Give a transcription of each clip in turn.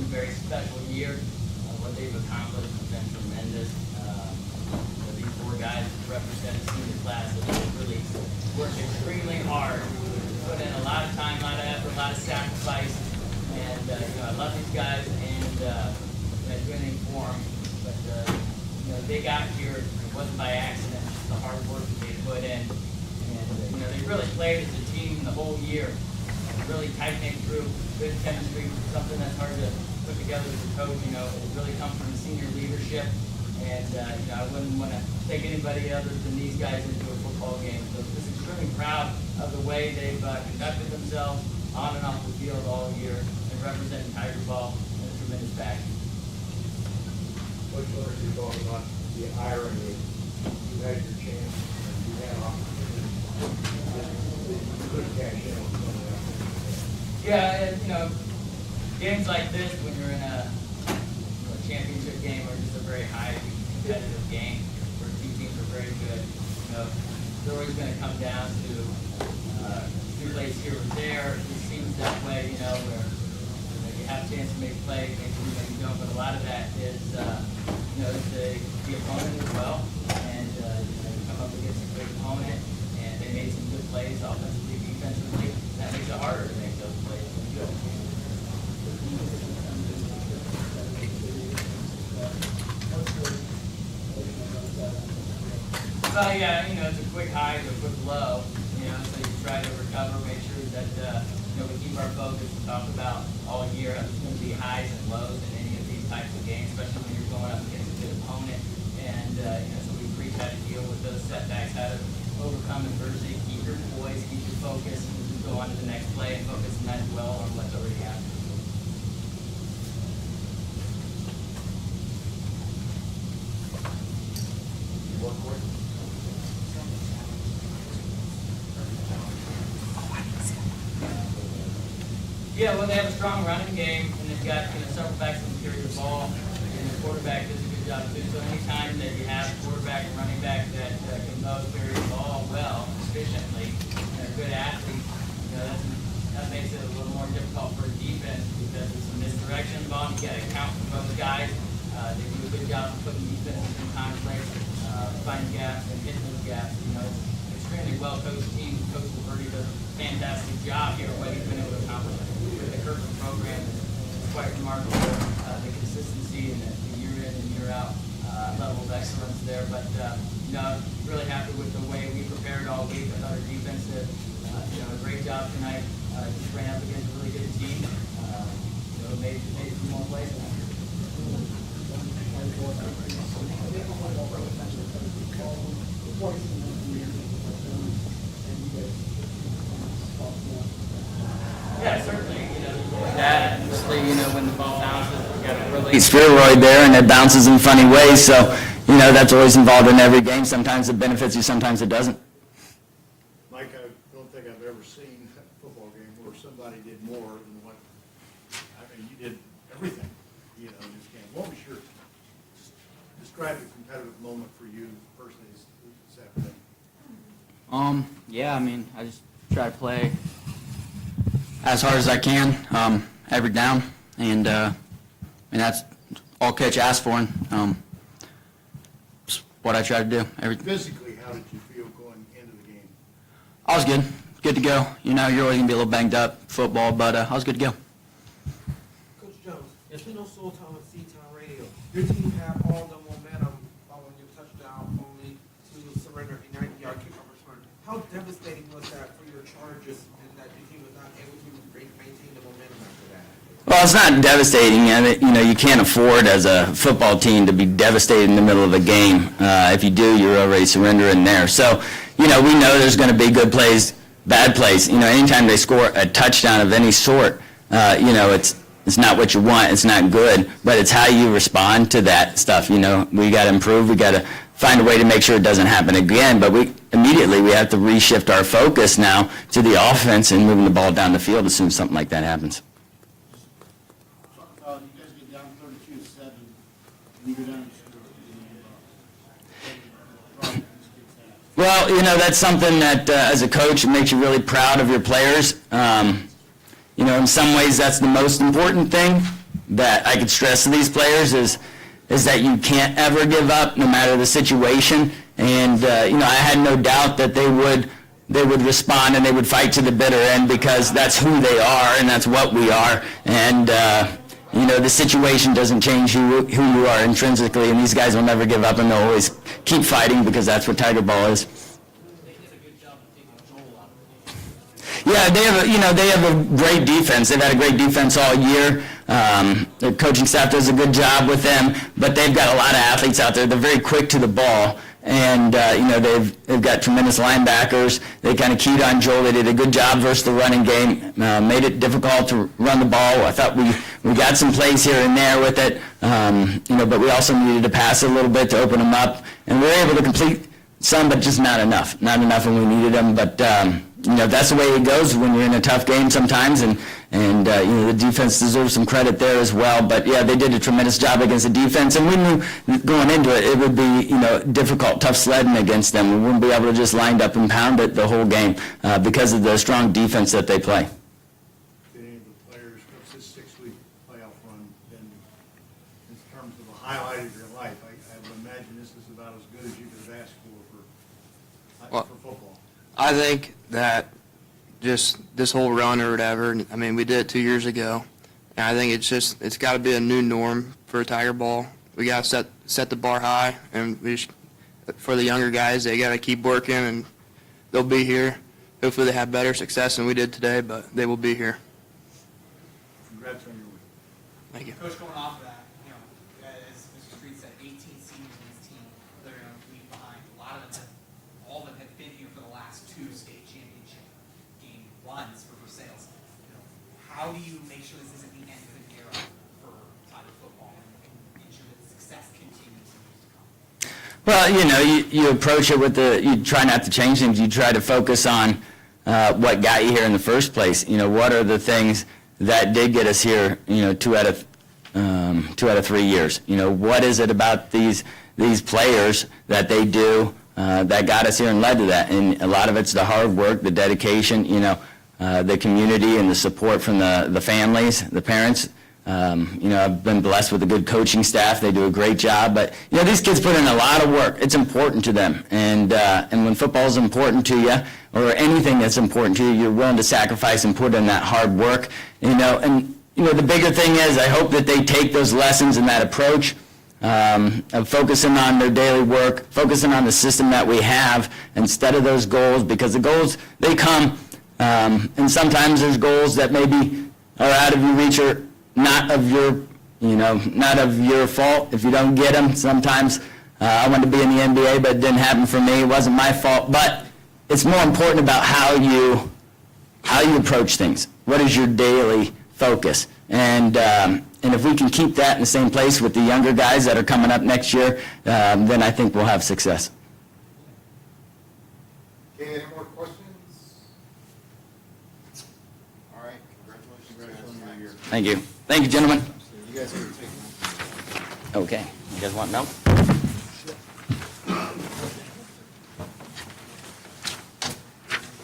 very special year. What they've accomplished has been tremendous. These four guys represent a senior class that have really worked extremely hard, put in a lot of time, a lot of effort, a lot of sacrifice, and I love these guys, and I'm doing anything for them. But they got here. It wasn't by accident. It's the hard work that they put in, and they really played as a team the whole year. Really tight-knit group, good chemistry, something that's hard to put together as a coach. It really comes from senior leadership, and I wouldn't want to take anybody other than these guys into a football game. So just extremely proud of the way they've conducted themselves on and off the field all year and representing Tiger ball in a tremendous fashion. Coach Leonard, you talked about the irony. You had your chance, and you had an opportunity. You couldn't cash in. Yeah, and, games like this, when you're in a championship game or just a very high competitive game where two teams are very good, they're always going to come down to two plays here or there. It seems that way, where you have a chance to make plays, maybe you don't, but a lot of that is, the opponent as well, and you come up against a good opponent, and they made some good plays offensively, defensively. That makes it harder to make those plays. It's a quick high to a quick low, so you try to recover, make sure that, we keep our focus and talk about all year. There's going to be highs and lows in any of these types of games, especially when you're going up against a good opponent. And, so we preach how to deal with those setbacks, how to overcome adversity, keep your poise, keep your focus, and go on to the next play and focus not dwell on what's already happened. Yeah, well, they have a strong running game, and they've got several backs that can carry the ball, and the quarterback does a good job too. So anytime that you have a quarterback and running back that can both carry the ball well, efficiently, and are good athletes, that makes it a little more difficult for a defense because it's a misdirection of the ball. You got to count from both guys. They do a good job of putting defenses in conflict, finding gaps and hitting those gaps. It's an extremely well-coached team. Coach Liberty does a fantastic job here. What he's been able to accomplish with the Canton program is quite remarkable. The consistency and the year in and year out level of excellence there. But really happy with the way we prepared all week. I thought our defense did a great job tonight. Just ran up against a really good team. Made a few more plays. Yeah, certainly. That obviously, when the ball bounces, we got a really spheroid there, and it bounces in funny ways. So, that's always involved in every game. Sometimes it benefits you, sometimes it doesn't. Mike, I don't think I've ever seen a football game where somebody did more than what. You did everything. In this game. What was your? Just describe a competitive moment for you personally this afternoon. Yeah, I just try to play as hard as I can every down, and that's all coach asked for, and it's what I try to do. Physically, how did you feel going into the game? I was good to go. You're always going to be a little banged up, football, but I was good to go. Coach Jones, yes, we know Soul Town and C-Town Radio. Your team had all the momentum following your touchdown only to surrender a 90-yard kickoff return. How devastating was that for your Chargers and that your team was not able to maintain the momentum after that? Well, it's not devastating. You can't afford as a football team to be devastated in the middle of a game. If you do, you're already surrendering there. So, we know there's going to be good plays, bad plays. Anytime they score a touchdown of any sort, it's not what you want. It's not good, but it's how you respond to that stuff. We got to improve. We got to find a way to make sure it doesn't happen again. But we have to reshift our focus now to the offense and moving the ball down the field as soon as something like that happens. You guys get down 32-7, and you go down to Well, that's something that as a coach, it makes you really proud of your players. In some ways that's the most important thing, that I could stress to these players is that you can't ever give up, no matter the situation. And I had no doubt that they would respond and they would fight to the bitter end, because that's who they are and that's what we are. And the situation doesn't change who you are intrinsically, and these guys will never give up, and they'll always keep fighting, because that's what Tiger Ball is. Yeah, they have a great defense. They've had a great defense all year. The coaching staff does a good job with them, but they've got a lot of athletes out there. They're very quick to the ball, and they've got tremendous linebackers. They kind of keyed on Joel. They did a good job versus the running game. Made it difficult to run the ball. I thought we got some plays here and there with it, but we also needed to pass a little bit to open them up, and we were able to complete some, but just not enough. Not enough when we needed them, but that's the way it goes when you're in a tough game sometimes, and the defense deserves some credit there as well. But yeah, they did a tremendous job against the defense, and we knew going into it would be difficult, tough sledding against them. We wouldn't be able to just line up and pound it the whole game because of the strong defense that they play. Did any of the players, what's this 6-week playoff run been in terms of a highlight of your life? I would imagine this is about as good as you could have asked for football. I think that just this whole run or whatever, I mean, we did it 2 years ago, and I think it's got to be a new norm for Tiger Ball. We got to set the bar high, and for the younger guys, they got to keep working, and they'll be here. Hopefully they have better success than we did today, but they will be here. Congrats on your week. Thank you. Coach, going off of that, as Mr. Street said, 18 seniors in this team, they're going to leave behind. All of them have been here for the last 2 state championship game runs for Versailles. How do you make sure this isn't the end of an era for Tiger football and ensure that the success continues in years to come? Well, you approach it with you try not to change things. You try to focus on what got you here in the first place. What are the things that did get us here, 2 out of 3 years? What is it about these players that they do that got us here and led to that? And a lot of it's the hard work, the dedication, the community and the support from the families, the parents. I've been blessed with a good coaching staff. They do a great job. But, these kids put in a lot of work. It's important to them. And when football is important to you, or anything that's important to you, you're willing to sacrifice and put in that hard work. And the bigger thing is, I hope that they take those lessons and that approach of focusing on their daily work, focusing on the system that we have instead of those goals, because the goals, they come, and sometimes there's goals that maybe are out of your reach or not of your fault if you don't get them. Sometimes I wanted to be in the NBA, but it didn't happen for me. It wasn't my fault, but it's more important about how you approach things. What is your daily focus? And if we can keep that in the same place with the younger guys that are coming up next year, then I think we'll have success. Okay, any more questions? All right, congratulations on your year. Thank you. Thank you, gentlemen. You guys can take one. Okay. You guys want milk?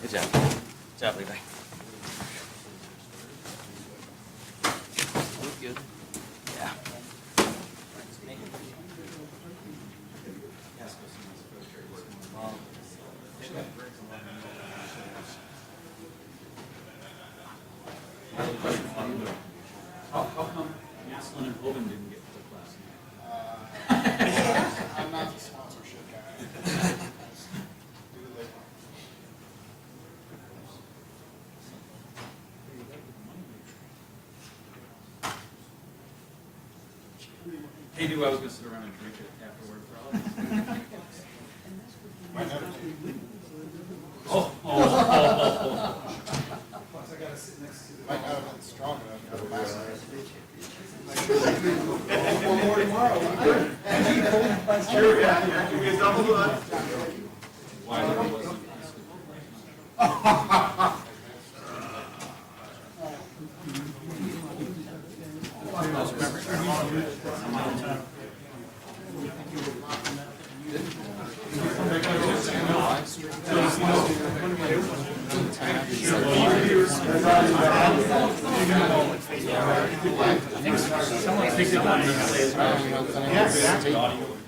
Good job. Good job, Levi. Good. Yeah. How come Maslin and Hogan didn't get to class? I'm not the sponsorship guy. He knew I was going to sit around and drink it afterward for all this. Might have to. Might not have been strong enough for the last night. Why there wasn't. Someone picked it up and say it's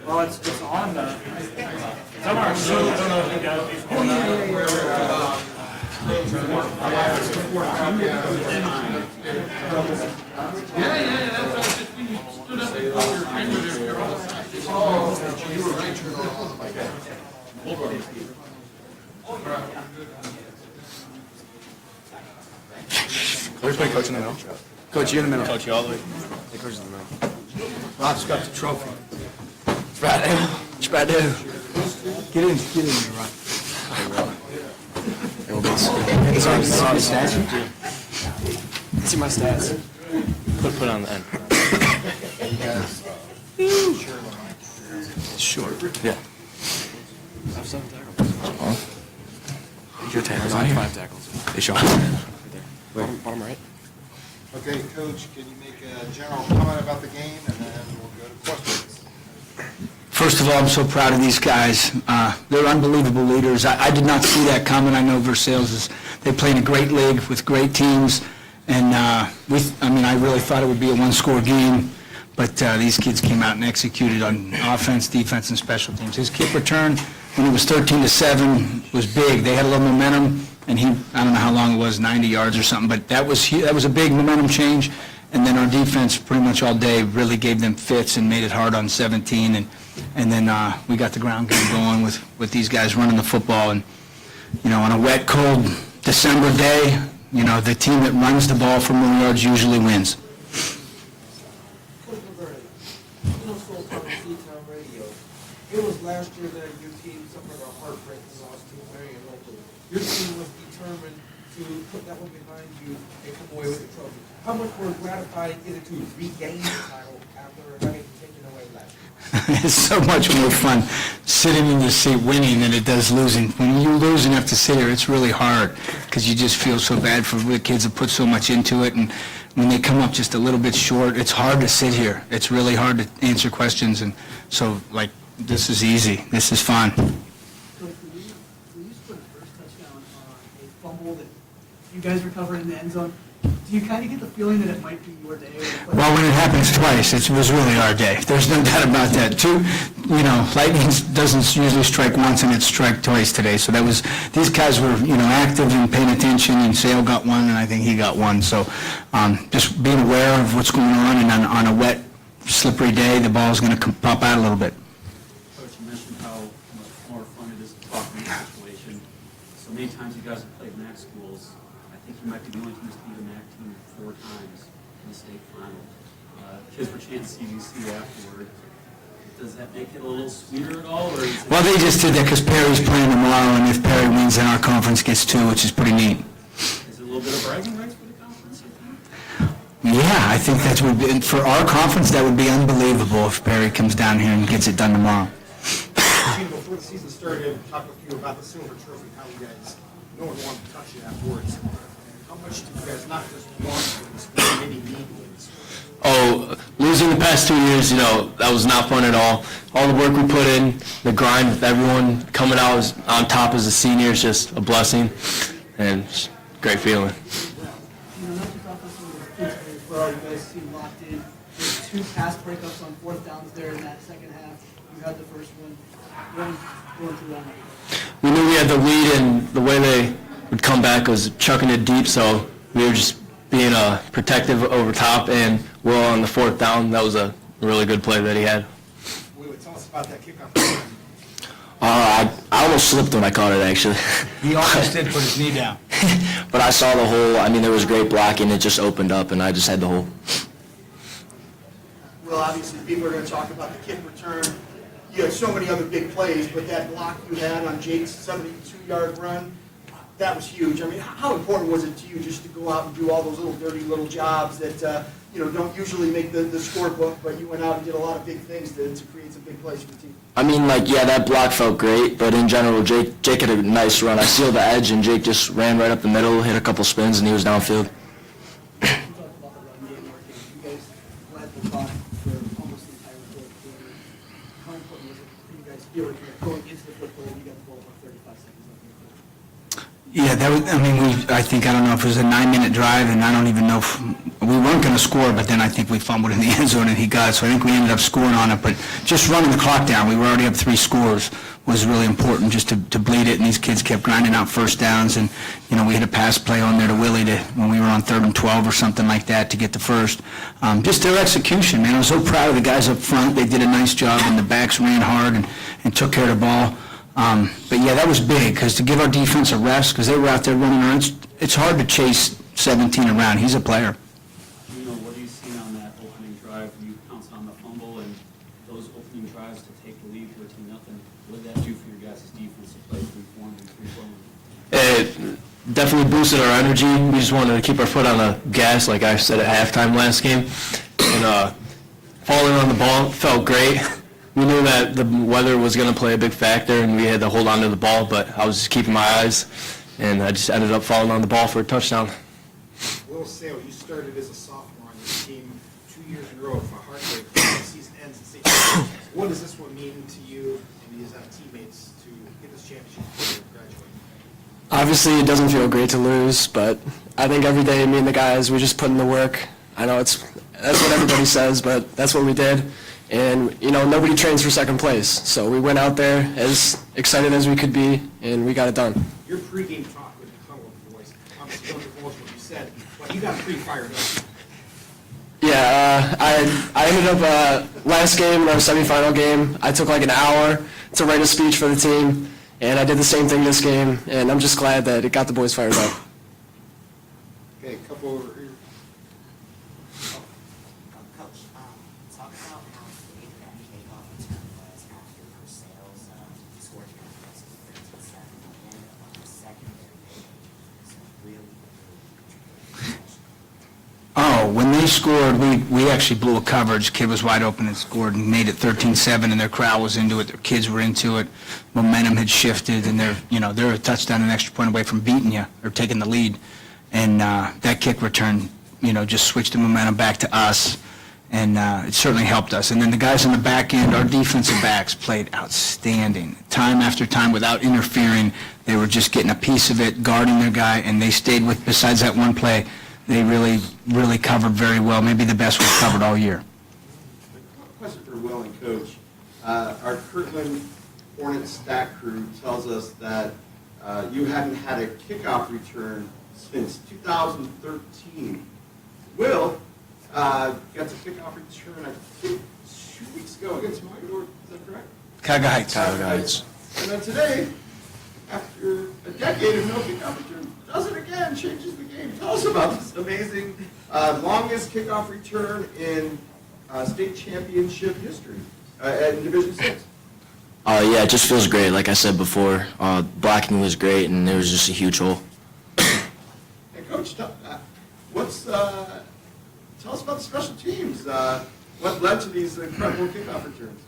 Well, it's on the. somewhere. Where's my coach in the middle? Coach, you in the middle. Coach, you all the way. Hey, coach in the middle. Ross got the trophy. It's right there. It's right there. Get in, you're right. It's on the stats. See my stats. Put on the end. Sure. Yeah. I have 7 tackles. Your tackles. I have 5 tackles. They show. Bottom right. Okay, Coach, can you make a general comment about the game, and then we'll go to questions? First of all, I'm so proud of these guys. They're unbelievable leaders. I did not see that coming. I know Versailles they play in a great league with great teams, and I really thought it would be a one-score game, but these kids came out and executed on offense, defense, and special teams. His kick return, when it was 13-7, was big. They had a little momentum, and I don't know how long it was, 90 yards or something, but that was a big momentum change. And then our defense pretty much all day really gave them fits and made it hard on 17. And then we got the ground game going with these guys running the football. And, on a wet, cold December day, the team that runs the ball for more yards usually wins. Coach Roberti, Soul Talk C-Town Radio. It was last year that your team suffered a heartbreaking loss to Marion locally. Your team was determined to put that one behind you and come away with the trophy. How much more gratified is it to regain the title after having it taken away last year? It's so much more fun sitting in the seat winning than it does losing. When you lose and have to sit here, it's really hard because you just feel so bad for the kids that put so much into it. And when they come up just a little bit short, it's hard to sit here. It's really hard to answer questions. And so, this is easy. This is fun. Coach, when you scored the first touchdown on a fumble that you guys recovered in the end zone, do you kind of get the feeling that it might be your day? Well, when it happens twice, it was really our day. There's no doubt about that. Lightning doesn't usually strike once, and it struck twice today. So these guys were, active and paying attention, and Sale got one, and I think he got one. So just being aware of what's going on, and on a wet, slippery day, the ball's going to pop out a little bit. Coach, you mentioned how much more fun it is to talk in this situation. So many times you guys have played MAC schools. I think you might be the only team to beat a MAC team 4 times in the state final. Kids were chanting CVC afterward. Does that make it a little sweeter at all? Or is it Well, they just did that because Perry's playing tomorrow, and if Perry wins, then our conference gets 2, which is pretty neat. Is it a little bit of bragging rights for the conference, you think? Yeah, I think that would be, for our conference, that would be unbelievable if Perry comes down here and gets it done tomorrow. Before the season started, I talked with you about the silver trophy, how you guys, no one wanted to touch it afterwards. How much do you guys not just want wins, but maybe need wins? Oh, losing the past 2 years, that was not fun at all. All the work we put in, the grind with everyone coming out on top as a senior is just a blessing and it's a great feeling. Not just offensively, but defensively as well. You guys seem locked in. There's 2 pass breakups on 4th downs there in that second half. You had the first one. What was going through that night? We knew we had the lead and the way they would come back was chucking it deep, so we were just being protective over top, and Will on the 4th down, that was a really good play that he had. Wait, tell us about that kickoff. I almost slipped when I caught it, actually. He almost did put his knee down. But I saw the hole. There was great blocking. It just opened up, and I just had the hole. Well, obviously, people are going to talk about the kick return. You had so many other big plays, but that block you had on Jake's 72-yard run, that was huge. How important was it to you just to go out and do all those little dirty little jobs that don't usually make the scorebook, but you went out and did a lot of big things to create some big plays for the team? That block felt great, but in general, Jake had a nice run. I sealed the edge, and Jake just ran right up the middle, hit a couple spins, and he was downfield. You talked about the run game working. You guys led the clock for almost the entire 4th quarter. How important was it for you guys feeling going into the 4th quarter and you got the ball about 35 seconds left? Yeah, that was, I don't know if it was a 9-minute drive, and I don't even know we weren't going to score, but then I think we fumbled in the end zone and he got it, so I think we ended up scoring on it. But just running the clock down, we were already up 3 scores, was really important just to bleed it, and these kids kept grinding out first downs, and, we had a pass play on there to Willie when we were on 3rd and 12 or something like that to get the first. Just their execution, man. I was so proud of the guys up front. They did a nice job, and the backs ran hard and took care of the ball. But yeah, that was big, because to give our defense a rest, because they were out there running around, it's hard to chase 17 around. He's a player. What do you see on that opening drive? You pounced on the fumble and those opening drives to take the lead 13-0. What did that do for your guys' defense to play free-form and free-flowing? It definitely boosted our energy. We just wanted to keep our foot on the gas, like I said at halftime last game. And falling on the ball felt great. We knew that the weather was going to play a big factor, and we had to hold on to the ball, but I was just keeping my eyes, and I just ended up falling on the ball for a touchdown. Will Sale, you started as a sophomore on this team 2 years in a row for heartbreak. The season ends in state. What does this one mean to you and these teammates to get this championship before you graduate? Obviously, it doesn't feel great to lose, but I think every day me and the guys, we just put in the work. I know that's what everybody says, but that's what we did. And, nobody trains for second place. So we went out there as excited as we could be, and we got it done. Your pregame talk with the Huddle voice, obviously don't divulge what you said, but you got pretty fired up. Yeah, I ended up, last game, in our semifinal game, I took like an hour to write a speech for the team, and I did the same thing this game, and I'm just glad that it got the boys fired up. Okay, a couple over here. Coach, talk about how big that kickoff return was after Versailles scored your impressive 13-7, and then on the secondary, some really Oh, when they scored, we actually blew a coverage. Kid was wide open and scored and made it 13-7, and their crowd was into it. Their kids were into it. Momentum had shifted, and they're a touchdown, an extra point away from beating you or taking the lead. And that kick return, just switched the momentum back to us, and it certainly helped us. And then the guys on the back end, our defensive backs played outstanding. Time after time, without interfering, they were just getting a piece of it, guarding their guy, and they stayed with, besides that one play, they really, really covered very well, maybe the best we've covered all year. Question for Will and Coach. Our Kirtland Hornet stat crew tells us that you hadn't had a kickoff return since 2013. Will got the kickoff return, I think, 2 weeks ago against Mogador. Is that correct? Cuyahoga Heights. And then today, after a decade of no kickoff return, does it again, changes the game. Tell us about this amazing longest kickoff return in state championship history in Division 6. Yeah, it just feels great. Like I said before, blocking was great, and there was just a huge hole. Hey, Coach, tell us about the special teams. What led to these incredible kickoff returns?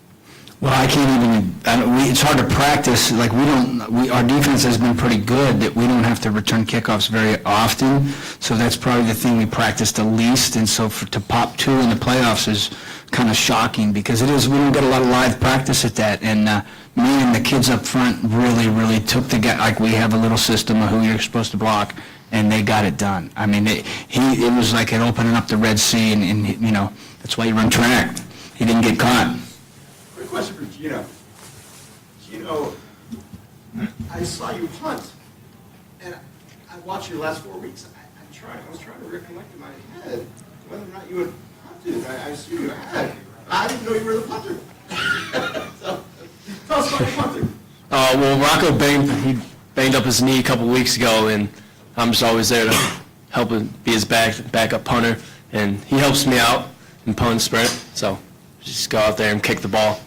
Well, I can't even, it's hard to practice, like our defense has been pretty good, that we don't have to return kickoffs very often, so that's probably the thing we practice the least, and so to pop 2 in the playoffs is kind of shocking, because we don't get a lot of live practice at that, and me and the kids up front really took the guy, like we have a little system of who you're supposed to block, and they got it done. I mean, it was like it opening up the Red Sea, and that's why you run track. He didn't get caught. Quick question for Gino. Gino, I saw you punt, and I watched your last 4 weeks. I was trying to recollect in my head whether or not you had punted. I assume you had. I didn't know you were the punter. So, tell us about your punting. Well, Rocco banged up his knee a couple weeks ago, and I'm just always there to help him be his backup punter, and he helps me out in punt and sprint, so just go out there and kick the ball.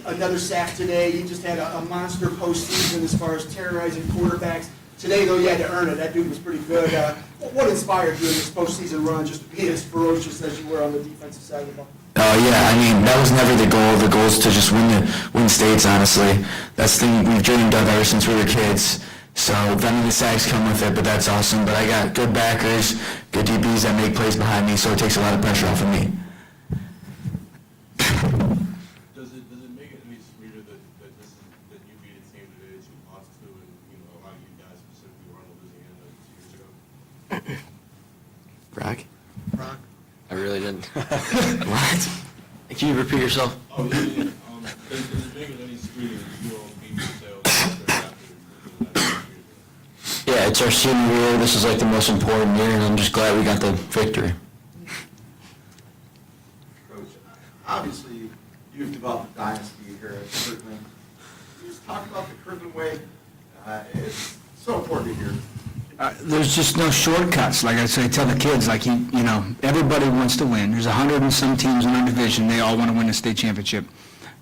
Another sack today. You just had a monster postseason as far as terrorizing quarterbacks. Today, though, you had to earn it. That dude was pretty good. What inspired you in this postseason run just to be as ferocious as you were on the defensive side of the ball? Oh yeah, I mean, that was never the goal. The goal is to just win states, honestly. That's the thing we've dreamed of ever since we were kids. So then the sacks come with it, but that's awesome. But I got good backers, good DBs that make plays behind me, so it takes a lot of pressure off of me. Does it make it any sweeter that you beat a team today that you lost to, and a lot of you guys specifically were on the losing end 2 years ago? Brock? Brock? I really didn't. What? Can you repeat yourself? Oh, yeah, yeah. Does it make it any sweeter that you all beat yourselves after? Yeah, it's our senior year. This is like the most important year, and I'm just glad we got the victory. Coach, obviously, you've developed a dynasty here at Kirtland. Can you just talk about the Kirtland way? It's so important to hear. There's just no shortcuts. Like I say, tell the kids, like, you know, everybody wants to win. There's 100 and some teams in our division. They all want to win the state championship.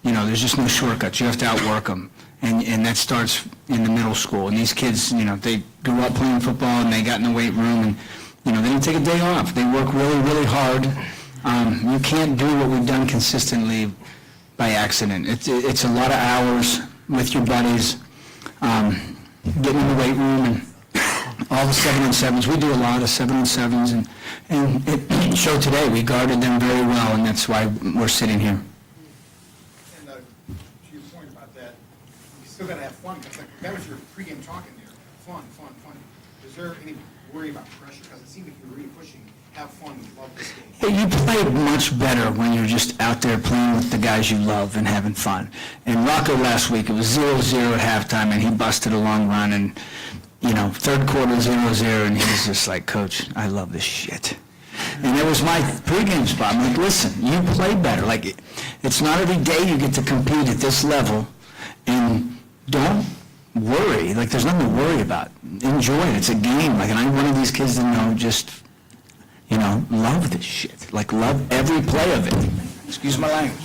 You know, there's just no shortcuts. You have to outwork them. And that starts in the middle school. And these kids, you know, they grew up playing football and they got in the weight room and, you know, they didn't take a day off. They work really, really hard. You can't do what we've done consistently by accident. It's a lot of hours with your buddies, getting in the weight room and all the 7-on-7s. We do a lot of 7-on-7s, and it showed today. We guarded them very well, and that's why we're sitting here. And to your point about that, you still got to have fun. That's like, that was your pregame talking there. Fun, fun, fun. Is there any worry about pressure? Because it seemed like you were really pushing, have fun, love this game. Hey, you play much better when you're just out there playing with the guys you love and having fun. And Rocco last week, it was 0-0 at halftime, and he busted a long run, and, you know, third quarter 0-0, and he was just like, Coach, I love this shit. And it was my pregame spot. I'm like, listen, you play better. Like, it's not every day you get to compete at this level, and don't worry. Like, there's nothing to worry about. Enjoy it. It's a game. Like, and I'm one of these kids that know just, you know, love this shit. Like, love every play of it. Excuse my language.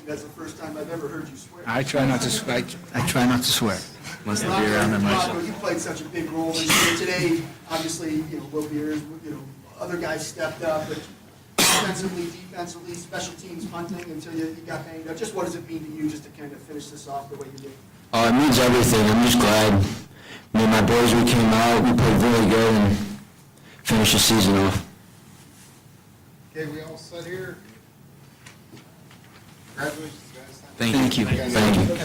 That's the first time I've ever heard you swear. I try not to swear. I try not to swear. Must not be around that Rocco, much. you played such a big role this year. Today, obviously, you know, Will Beers, you know, other guys stepped up, but defensively, special teams, punting until you got banged up. Just what does it mean to you just to kind of finish this off the way you did? Oh, it means everything. I'm just glad. Me and my boys, we came out, we played really good, and finished the season off. Okay, we all set here. Congratulations, guys. Thank you. Thank you.